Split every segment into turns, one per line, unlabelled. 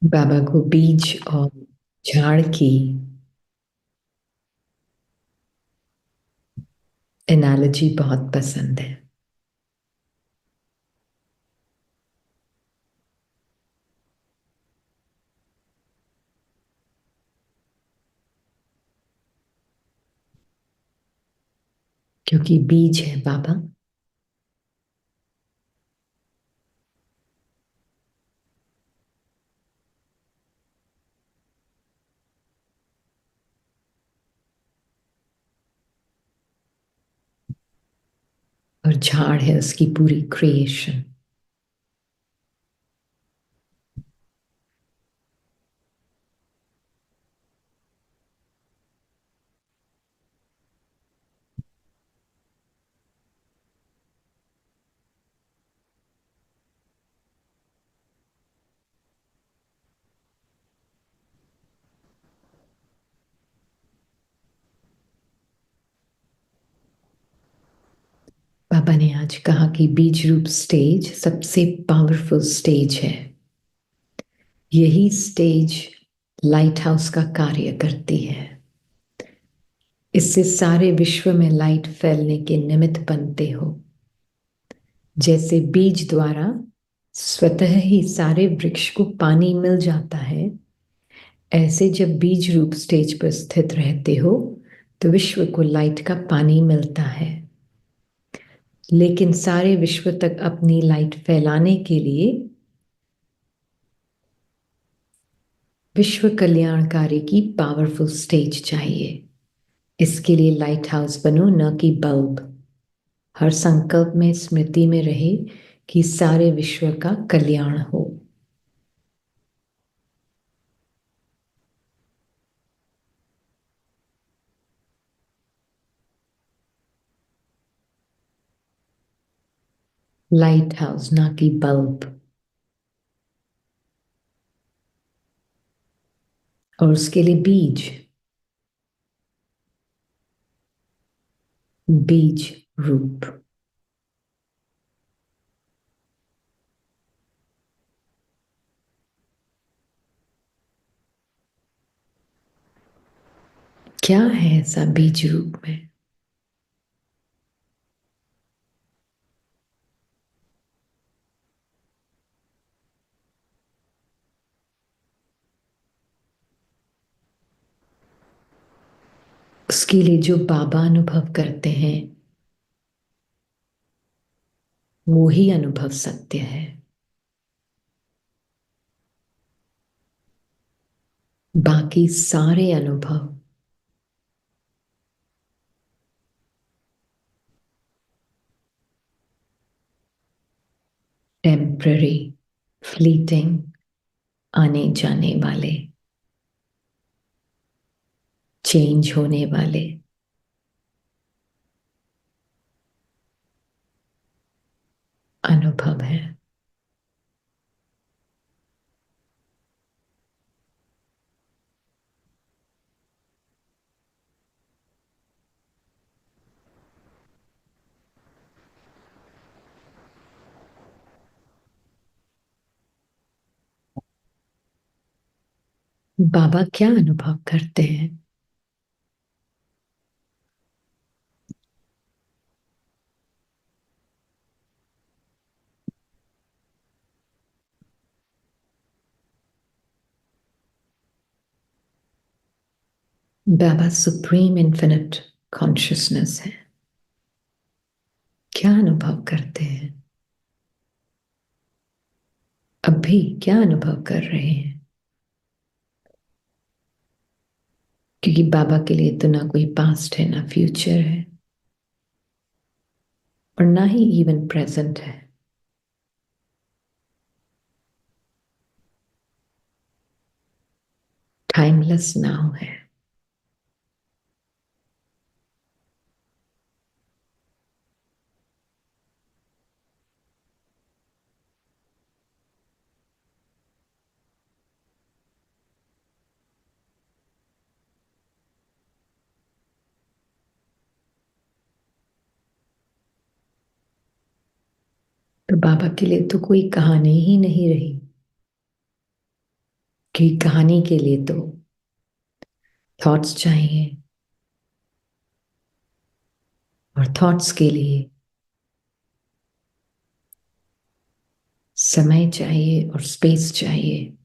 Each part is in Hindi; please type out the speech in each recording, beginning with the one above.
बाबा को बीज और झाड़ की एनालॉजी बहुत पसंद है, क्योंकि बीज है बाबा। और झाड़ है उसकी पूरी क्रिएशन। बाबा ने आज कहा कि बीज रूप स्टेज सबसे पावरफुल स्टेज है। यही स्टेज लाइट हाउस का कार्य करती है। इससे सारे विश्व में लाइट फैलने के निमित्त बनते हो। जैसे बीज द्वारा स्वतः ही सारे वृक्ष को पानी मिल जाता है, ऐसे जब बीज रूप स्टेज पर स्थित रहते हो तो विश्व को लाइट का पानी मिलता है। लेकिन सारे विश्व तक अपनी लाइट फैलाने के लिए विश्व कल्याणकारी की पावरफुल स्टेज चाहिए। इसके लिए लाइट हाउस बनो, न कि बल्ब। हर संकल्प में स्मृति में रहे कि सारे विश्व का कल्याण हो। लाइट हाउस ना कि बल्ब। और उसके लिए बीज, बीज रूप। क्या है ऐसा बीज रूप में? उसके लिए जो बाबा अनुभव करते हैं वो ही अनुभव सत्य है। बाकी सारे अनुभव टेम्पररी, फ्लीटिंग, आने जाने वाले, चेंज होने वाले अनुभव है। बाबा क्या अनुभव करते हैं? बाबा सुप्रीम इन्फिनिट कॉन्शियसनेस है। क्या अनुभव करते हैं? अभी क्या अनुभव कर रहे हैं? क्योंकि बाबा के लिए तो ना कोई पास्ट है ना फ्यूचर है, और ना ही इवन प्रेजेंट है। टाइमलेस नाउ है। तो बाबा के लिए तो कोई कहानी ही नहीं रही। कि कहानी के लिए तो थॉट्स चाहिए, और थॉट्स के लिए समय चाहिए और स्पेस चाहिए।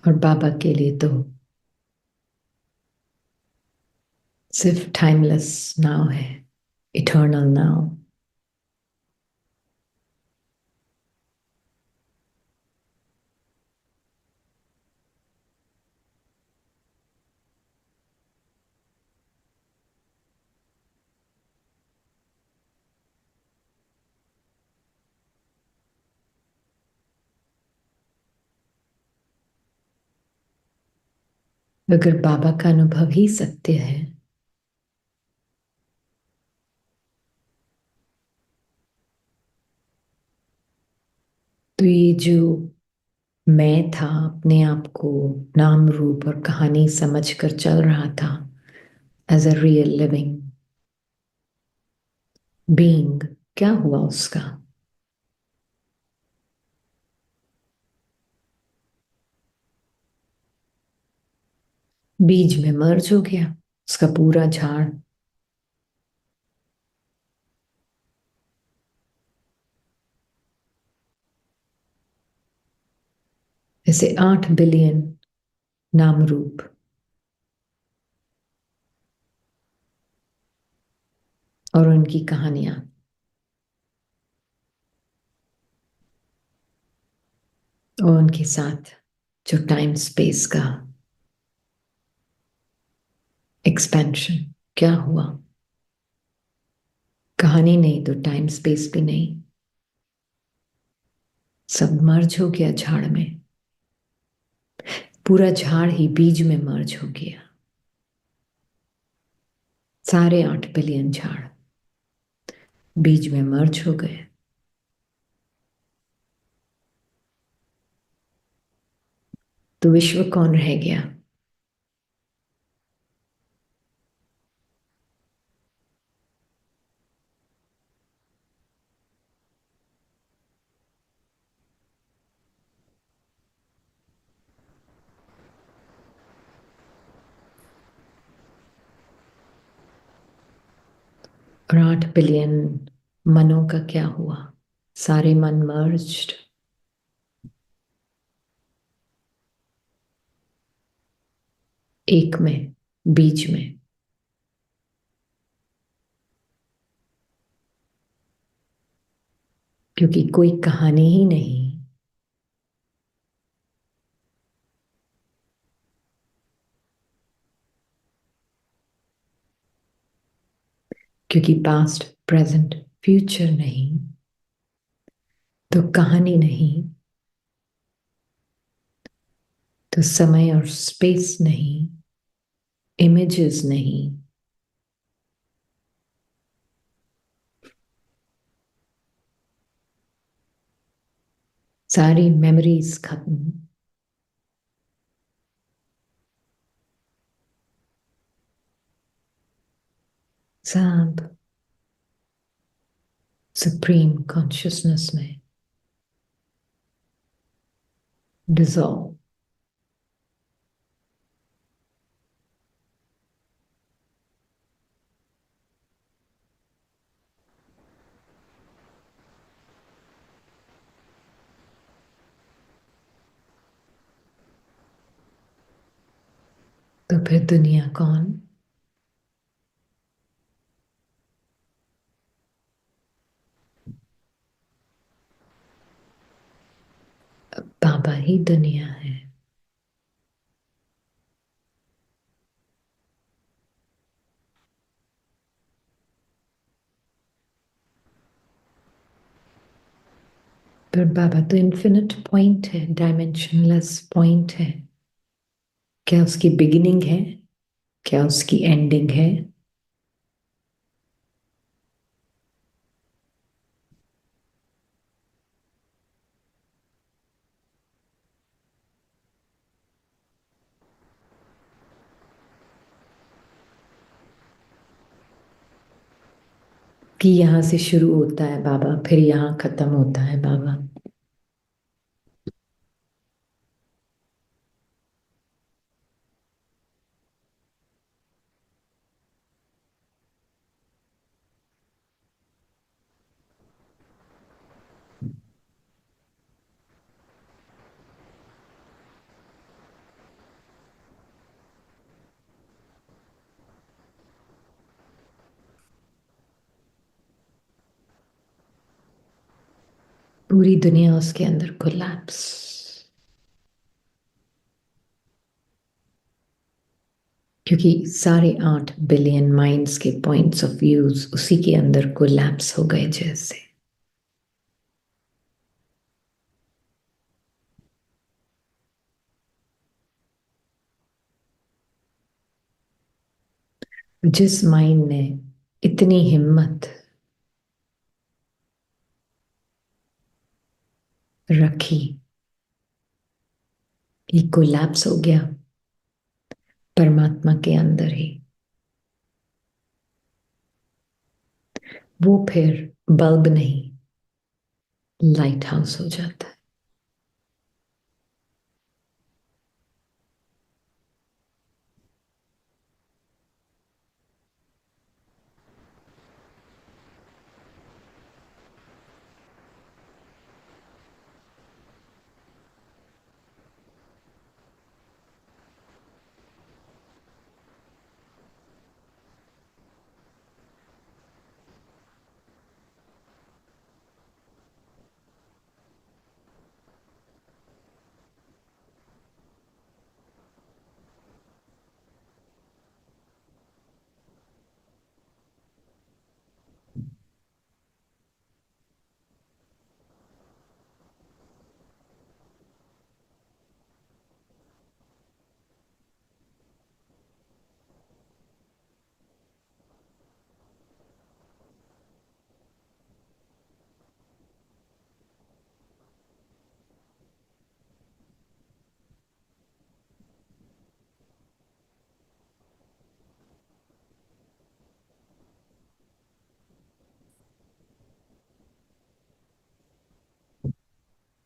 और बाबा के लिए तो सिर्फ टाइमलेस नाउ है, इटर्नल नाउ। अगर बाबा का अनुभव ही सत्य है, तो ये जो मैं था, अपने आप को नाम रूप और कहानी समझकर चल रहा था as a real living being, क्या हुआ उसका? बीज में मर्ज हो गया उसका पूरा झाड़। जैसे 8 बिलियन नाम रूप, और उनकी कहानियां, और उनके साथ जो टाइम स्पेस का एक्सपेंशन, क्या हुआ? कहानी नहीं तो टाइम स्पेस भी नहीं, सब मर्ज हो गया झाड़ में। पूरा झाड़ ही बीज में मर्ज हो गया, सारे 8 बिलियन झाड़ बीज में मर्ज हो गए। तो विश्व कौन रह गया? और 8 बिलियन मनों का क्या हुआ? सारे मन मर्ज्ड, एक में, बीच में। क्योंकि कोई कहानी ही नहीं, क्योंकि पास्ट प्रेजेंट फ्यूचर नहीं, तो कहानी नहीं, तो समय और स्पेस नहीं, इमेजेस नहीं, सारी मेमोरीज खत्म, सब सुप्रीम कॉन्शियसनेस में डिसॉल्व। तो फिर दुनिया कौन? बाबा ही दुनिया है। पर बाबा तो इन्फिनिट पॉइंट है, डायमेंशनलेस पॉइंट है। क्या उसकी बिगिनिंग है? क्या उसकी एंडिंग है? कि यहाँ से शुरू होता है बाबा, फिर यहाँ खत्म होता है बाबा। पूरी दुनिया उसके अंदर कोलैप्स। क्योंकि 8.5 बिलियन माइंड्स के पॉइंट्स ऑफ व्यूज उसी के अंदर कोलैप्स हो गए जैसे। जिस माइंड ने इतनी हिम्मत रखी, ये कोलैप्स हो गया परमात्मा के अंदर ही, वो फिर बल्ब नहीं, लाइट हाउस हो जाता है।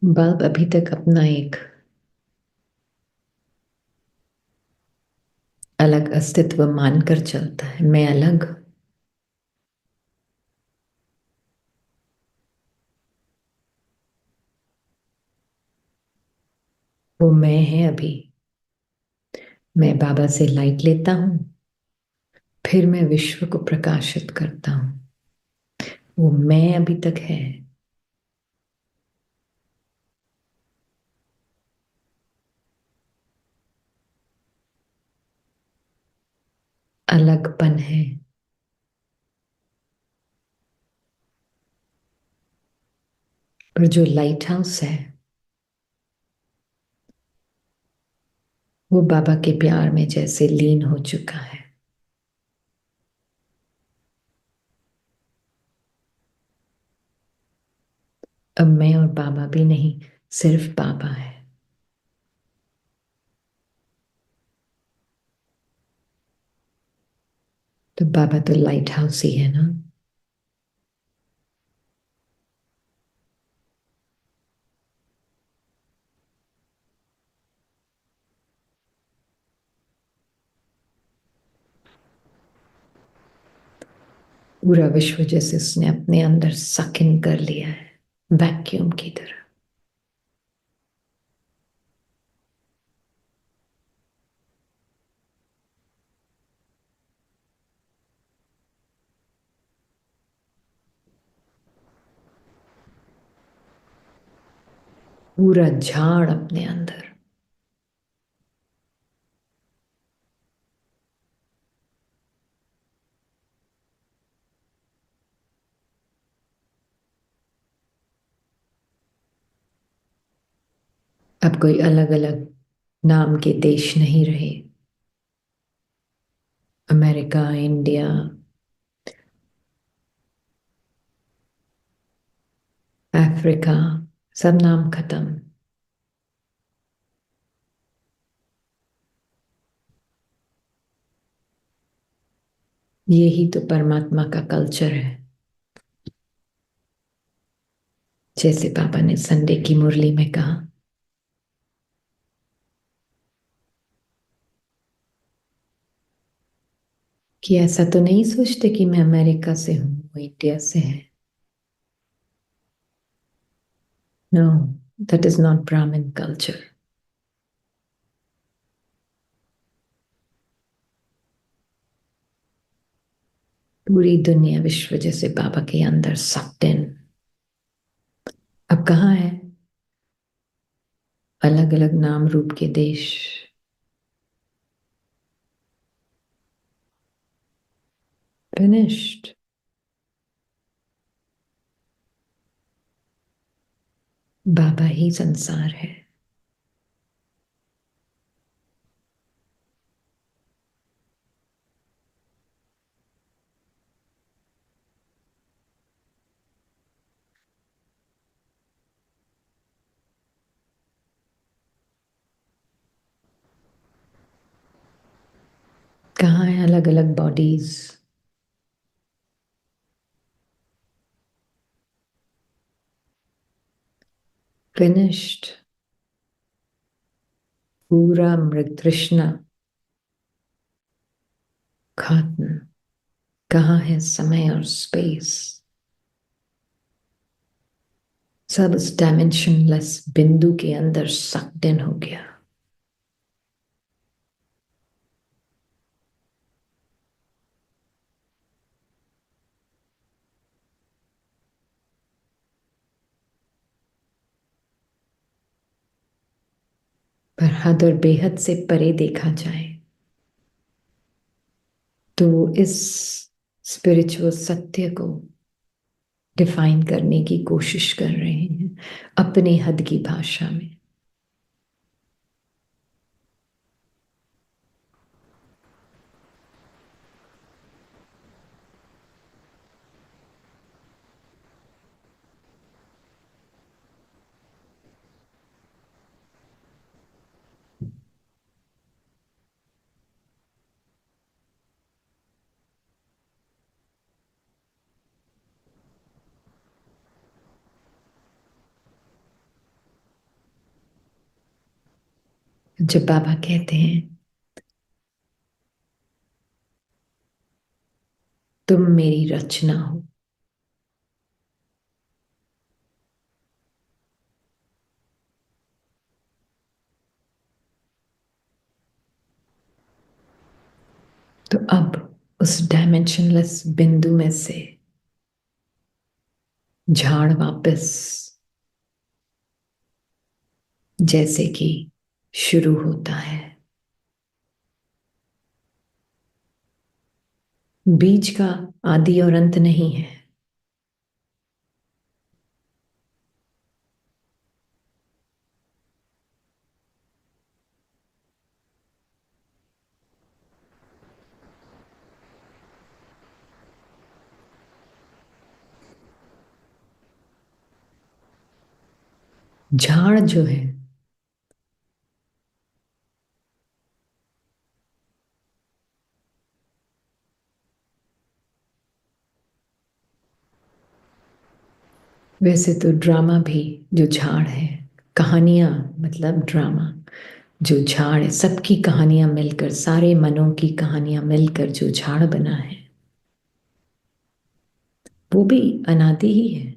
बल्ब अभी तक अपना एक अलग अस्तित्व मानकर चलता है, मैं अलग। वो मैं है अभी। मैं बाबा से लाइट लेता हूं, फिर मैं विश्व को प्रकाशित करता हूं। वो मैं अभी तक है। अलगपन है। पर जो लाइट हाउस है वो बाबा के प्यार में जैसे लीन हो चुका है। अब मैं और बाबा भी नहीं, सिर्फ बाबा है। तो बाबा तो लाइट हाउस ही है ना। पूरा विश्व जैसे उसने अपने अंदर सक इन कर लिया है, वैक्यूम की तरह। पूरा झाड़ अपने अंदर। अब कोई अलग अलग नाम के देश नहीं रहे। अमेरिका, इंडिया, अफ्रीका, सब नाम खत्म। यही तो परमात्मा का कल्चर है। जैसे पापा ने संडे की मुरली में कहा कि ऐसा तो नहीं सोचते कि मैं अमेरिका से हूं, वो इंडिया से है। नो, दैट इज नॉट ब्राह्मण कल्चर। पूरी दुनिया विश्व जैसे बाबा के अंदर सक्ड इन। अब कहाँ है? अलग अलग नाम रूप के देश। फिनिश्ड। बाबा ही संसार है। कहाँ है अलग अलग बॉडीज? फिनिश्ड। पूरा मृग तृष्णा खत्म। कहाँ है समय और स्पेस? सब इस डायमेंशनलेस बिंदु के अंदर सक्ड इन हो गया। पर हद और बेहद से परे देखा जाए तो इस स्पिरिचुअल सत्य को डिफाइन करने की कोशिश कर रहे हैं अपने हद की भाषा में। जब बाबा कहते हैं तुम मेरी रचना हो, तो अब उस डायमेंशनलेस बिंदु में से झाड़ वापस जैसे कि शुरू होता है। बीज का आदि और अंत नहीं है। झाड़ जो है वैसे तो ड्रामा भी जो झाड़ है, कहानियां मतलब ड्रामा जो झाड़ है, सबकी कहानियां मिलकर, सारे मनों की कहानियां मिलकर जो झाड़ बना है वो भी अनादि ही है।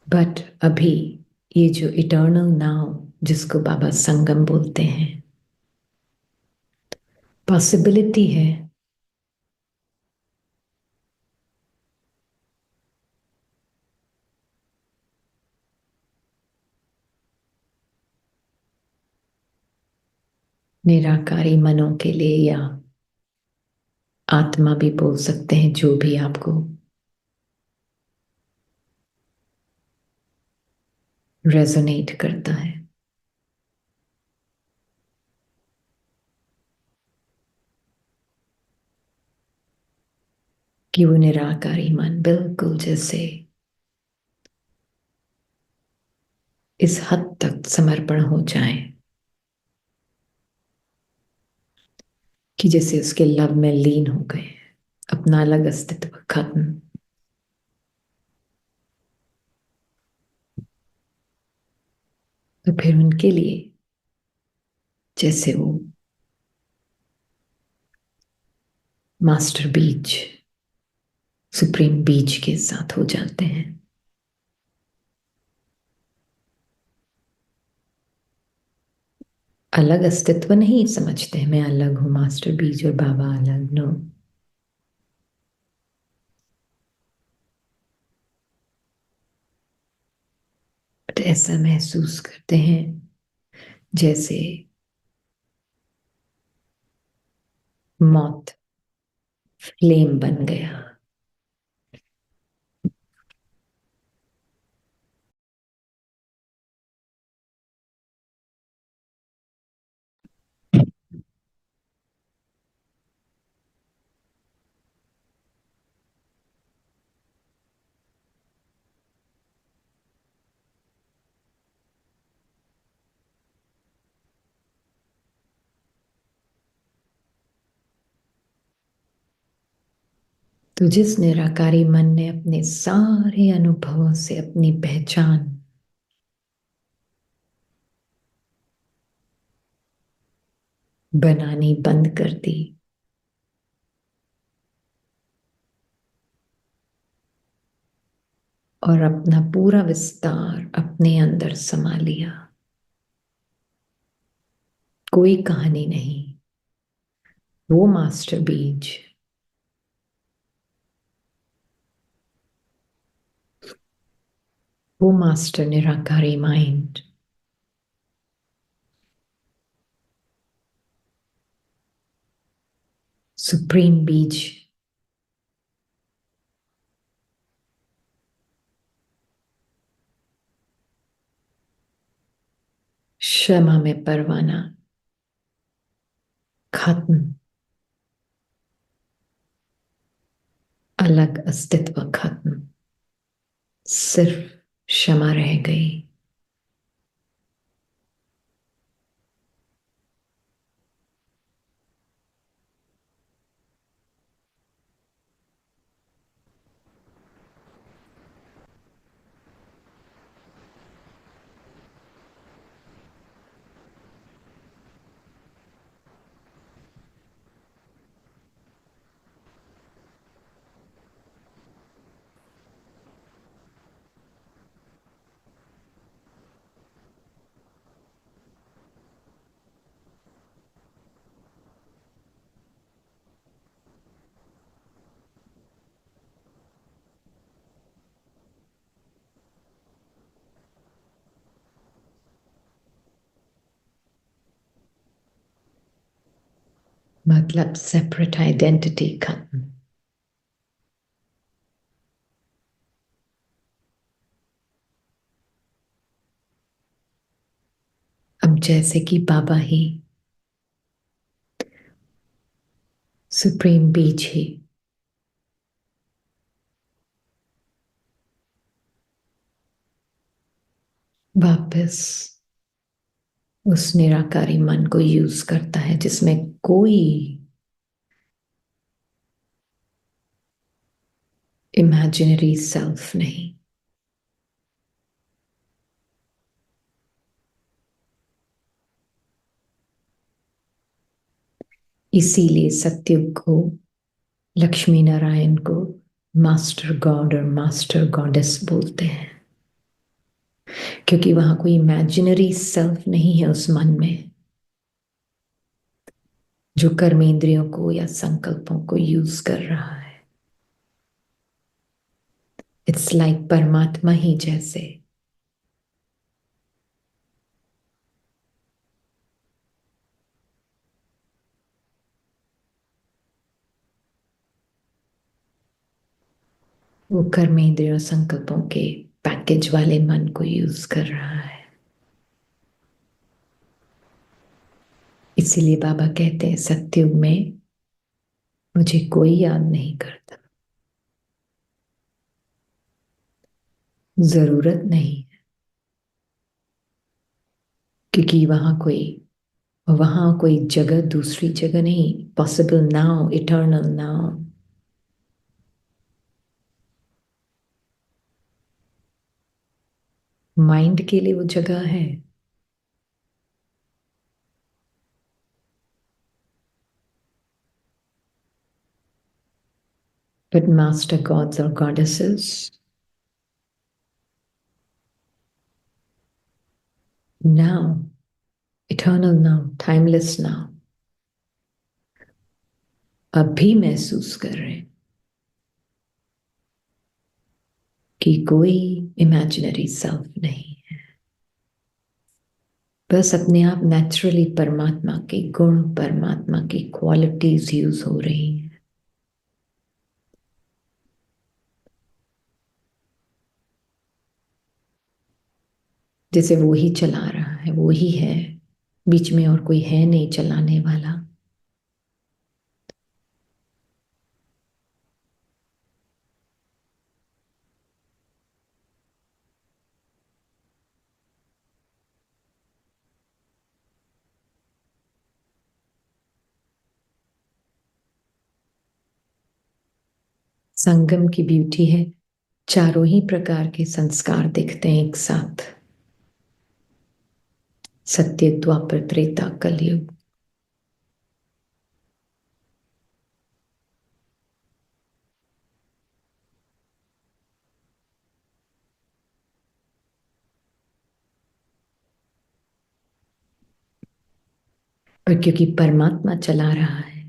बट अभी ये जो इटर्नल नाउ जिसको बाबा संगम बोलते हैं, पॉसिबिलिटी है निराकारी मनों के लिए, या आत्मा भी बोल सकते हैं, जो भी आपको रेजोनेट करता है। कि वो निराकारी मन बिल्कुल जैसे इस हद तक समर्पण हो जाए कि जैसे उसके लव में लीन हो गए, अपना अलग अस्तित्व खत्म। तो फिर उनके लिए जैसे वो मास्टर बीज सुप्रीम बीज के साथ हो जाते हैं। अलग अस्तित्व नहीं समझते हैं, मैं अलग हूं मास्टर बीज और बाबा अलग, नो। बट ऐसा महसूस करते हैं जैसे मौत फ्लेम बन गया। तो जिस निराकारी मन ने अपने सारे अनुभवों से अपनी पहचान बनानी बंद कर दी और अपना पूरा विस्तार अपने अंदर समा लिया, कोई कहानी नहीं, वो मास्टर बीज वो मास्टर निराकारी माइंड सुप्रीम बीज क्षमा में परवाना खत्म, अलग अस्तित्व खत्म, सिर्फ क्षमा रह गई। मतलब सेपरेट आइडेंटिटी खत्म। अब जैसे कि बाबा ही सुप्रीम बीज ही वापस उस निराकारी मन को यूज करता है जिसमें कोई इमेजिनरी सेल्फ नहीं। इसीलिए सत्युग को, लक्ष्मी नारायण को मास्टर गॉड और मास्टर गॉडेस बोलते हैं, क्योंकि वहां कोई इमेजिनरी सेल्फ नहीं है उस मन में जो कर्मेंद्रियों को या संकल्पों को यूज कर रहा है। इट्स लाइक परमात्मा ही जैसे वो कर्मेंद्रियों संकल्पों के पैकेज वाले मन को यूज कर रहा है। इसीलिए बाबा कहते हैं सत्युग में मुझे कोई याद नहीं करता, जरूरत नहीं, क्योंकि वहां कोई जगह दूसरी जगह नहीं। Possible now, eternal now. Mind के लिए वो जगह है, but master gods or goddesses, now, eternal now, timeless now, अब भी महसूस कर रहे हैं कि कोई इमेजिनरी सेल्फ नहीं है। बस अपने आप नेचुरली परमात्मा के गुण, परमात्मा की क्वालिटीज यूज हो रही हैं। जैसे वो ही चला रहा है, वो ही है, बीच में और कोई है नहीं चलाने वाला। संगम की ब्यूटी है, चारों ही प्रकार के संस्कार दिखते हैं एक साथ। सत्य, द्वापर, त्रेता, कलयुग। और क्योंकि परमात्मा चला रहा है,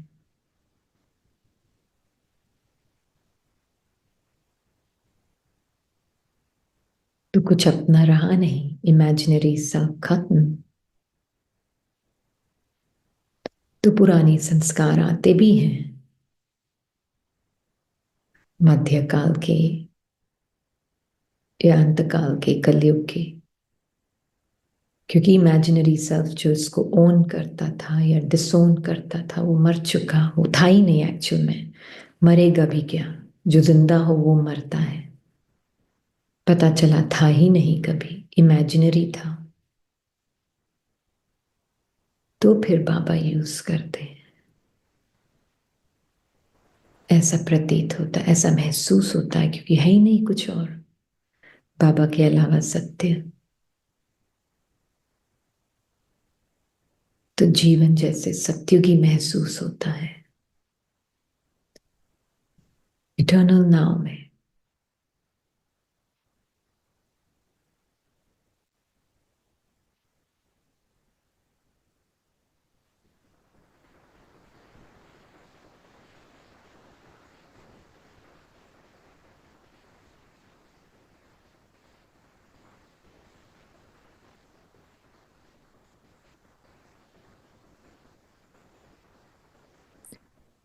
तो कुछ अपना रहा नहीं, इमेजिनरी सेल्फ खत्म। तो पुराने संस्कार आते भी हैं, मध्यकाल के या अंतकाल के, कलयुग के। क्योंकि इमेजिनरी सेल्फ जो इसको ओन करता था या डिसोन करता था, वो मर चुका, वो था ही नहीं एक्चुअल में। मरेगा भी क्या? जो जिंदा हो वो मरता है। पता चला था ही नहीं, कभी इमेजिनरी था। तो फिर बाबा यूज करते हैं। ऐसा प्रतीत होता है, ऐसा महसूस होता है, क्योंकि है ही नहीं कुछ और बाबा के अलावा सत्य। तो जीवन जैसे सत्युगी महसूस होता है इटर्नल नाउ में।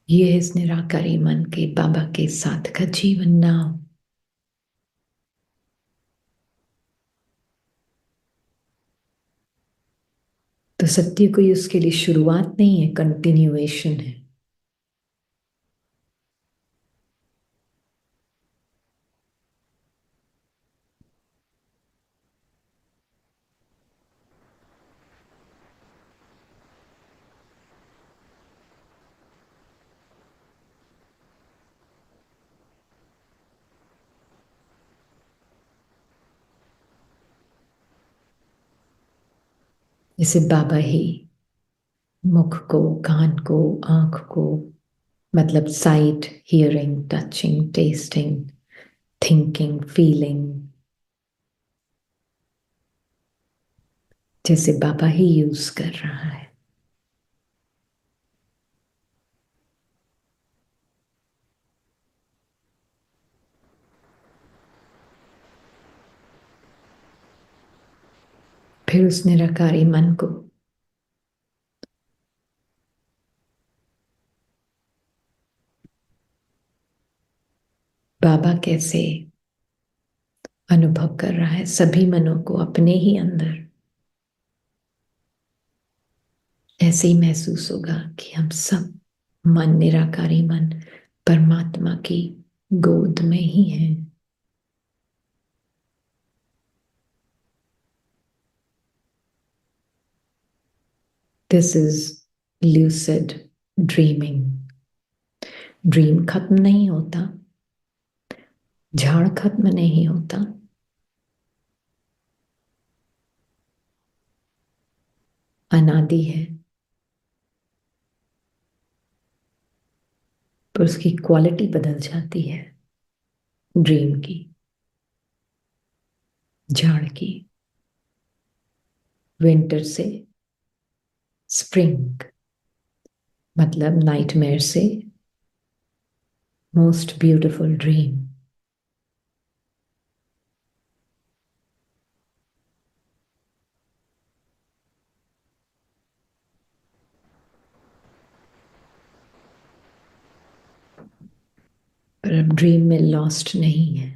ये है इस निराकारी मन के बाबा के साथ का जीवन नाव। तो सत्य कोई उसके लिए शुरुआत नहीं है, कंटिन्यूएशन है। जैसे बाबा ही मुख को, कान को, आंख को, मतलब site, hearing, touching, testing, thinking, feeling, जैसे बाबा ही यूज कर रहा है। फिर उस निराकारी मन को बाबा कैसे अनुभव कर रहा है, सभी मनों को अपने ही अंदर। ऐसे ही महसूस होगा कि हम सब मन, निराकारी मन, परमात्मा की गोद में ही हैं। This is lucid dreaming. Dream खत्म नहीं होता, झाड़ खत्म नहीं होता, अनादि है, पर उसकी क्वालिटी बदल जाती है ड्रीम की, झाड़ की। विंटर से स्प्रिंग, मतलब नाइटमेयर से मोस्ट ब्यूटिफुल ड्रीम। पर अब ड्रीम में लॉस्ट नहीं है।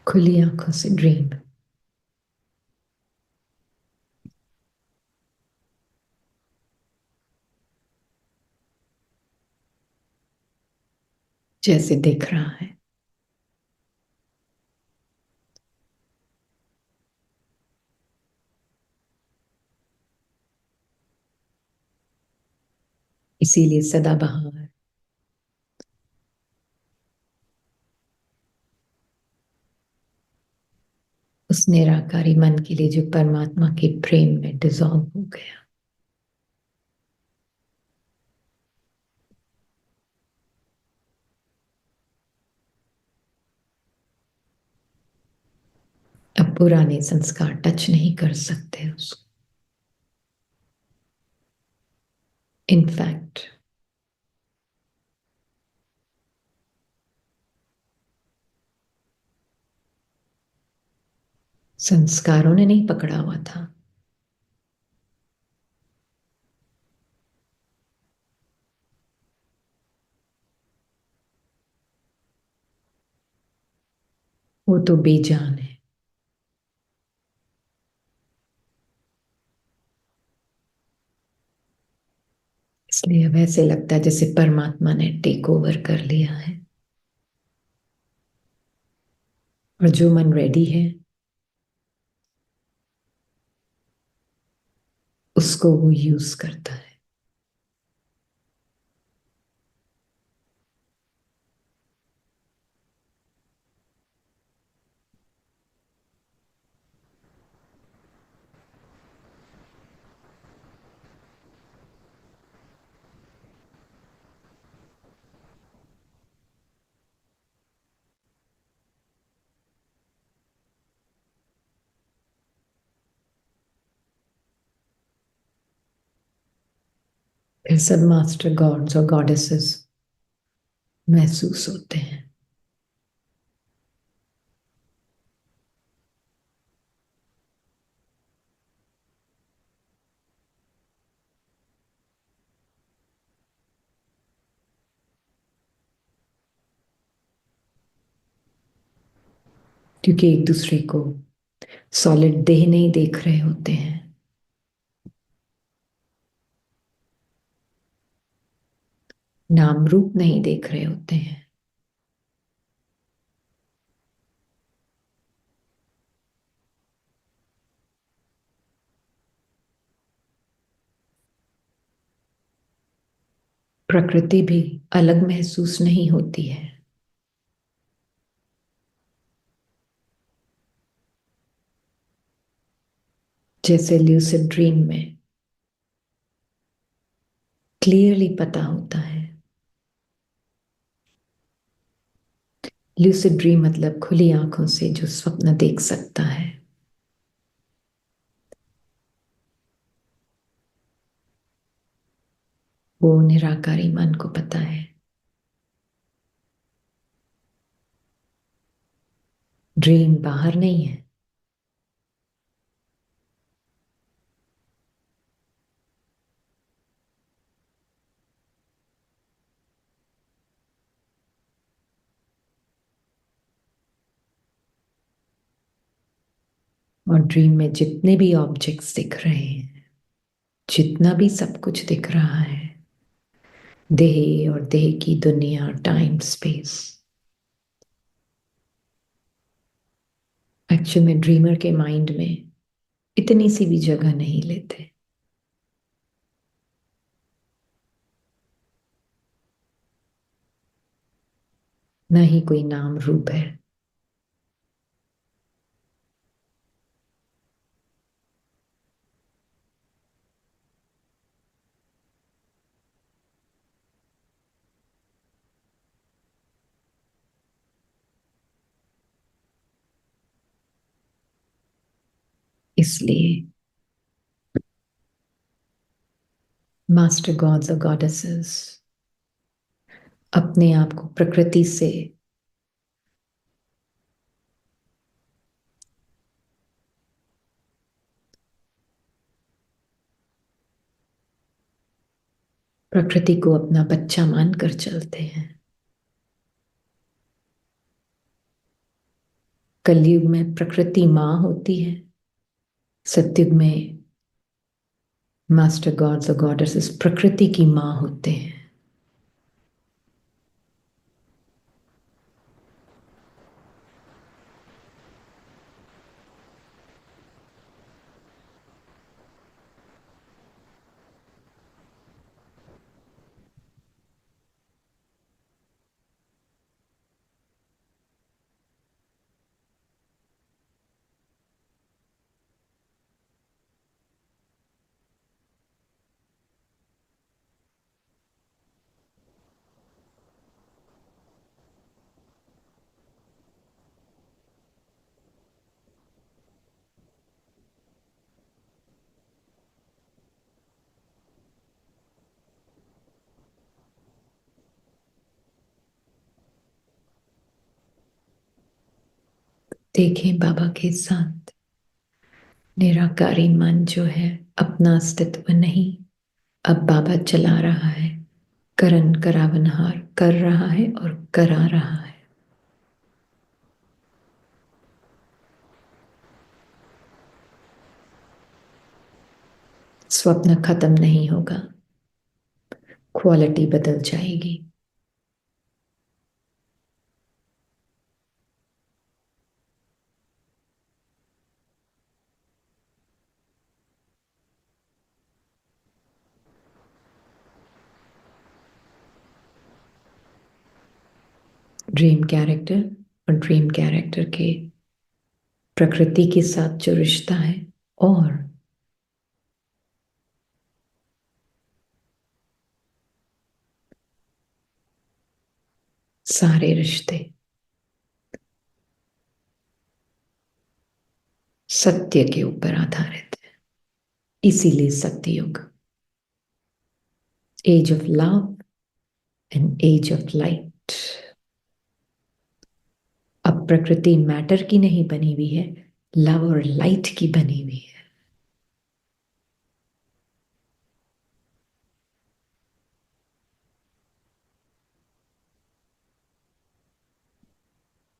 खुली आंखों से ड्रीम। जैसे दिख रहा है। इसीलिए सदाबहार, उस निराकारी मन के लिए जो परमात्मा के प्रेम में डिजॉल्व हो गया। अब पुराने संस्कार टच नहीं कर सकते उसको। इनफैक्ट संस्कारों ने नहीं पकड़ा हुआ था, वो तो बेजान है। इसलिए अब ऐसे लगता है जैसे परमात्मा ने टेक ओवर कर लिया है, और जो मन रेडी है उसको वो यूज करता है। फिर सब मास्टर गॉड्स और गॉडेसेस महसूस होते हैं। क्योंकि एक दूसरे को सॉलिड देह नहीं देख रहे होते हैं, नाम रूप नहीं देख रहे होते हैं, प्रकृति भी अलग महसूस नहीं होती है। जैसे ल्यूसिड ड्रीम में क्लियरली पता होता है। ल्यूसिड ड्रीम मतलब खुली आंखों से जो स्वप्न देख सकता है। वो निराकारी मन को पता है। ड्रीम बाहर नहीं है, और ड्रीम में जितने भी ऑब्जेक्ट्स दिख रहे हैं, जितना भी सब कुछ दिख रहा है, देह और देह की दुनिया, टाइम स्पेस। एक्चुअली में ड्रीमर के माइंड में इतनी सी भी जगह नहीं लेते। न ही कोई नाम रूप है। इसलिए मास्टर गॉड्स और गॉडेसेस अपने आप को प्रकृति से प्रकृति को अपना बच्चा मानकर चलते हैं। कलयुग में प्रकृति माँ होती है, सतयुग में मास्टर गॉड्स और गॉडेसेस प्रकृति की माँ होते हैं। देखें बाबा के साथ निराकारी मन जो है अपना अस्तित्व नहीं, अब बाबा चला रहा है, करन करावनहार कर रहा है और करा रहा है। स्वप्न खत्म नहीं होगा, क्वालिटी बदल जाएगी। ड्रीम कैरेक्टर और ड्रीम कैरेक्टर के प्रकृति के साथ जो रिश्ता है, और सारे रिश्ते सत्य के ऊपर आधारित है। इसीलिए सत्ययुग, age of love and age of light. अब प्रकृति मैटर की नहीं बनी हुई है, लव और लाइट की बनी हुई है।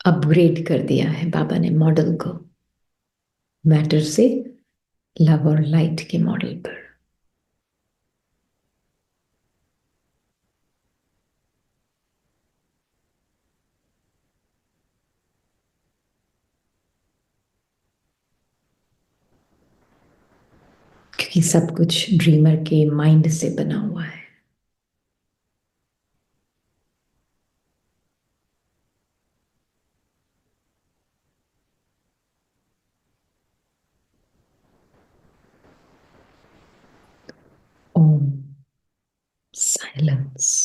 अपग्रेड कर दिया है बाबा ने मॉडल को, मैटर से लव और लाइट के मॉडल पर। क्योंकि सब कुछ ड्रीमर के माइंड से बना हुआ है। ओम साइलेंस।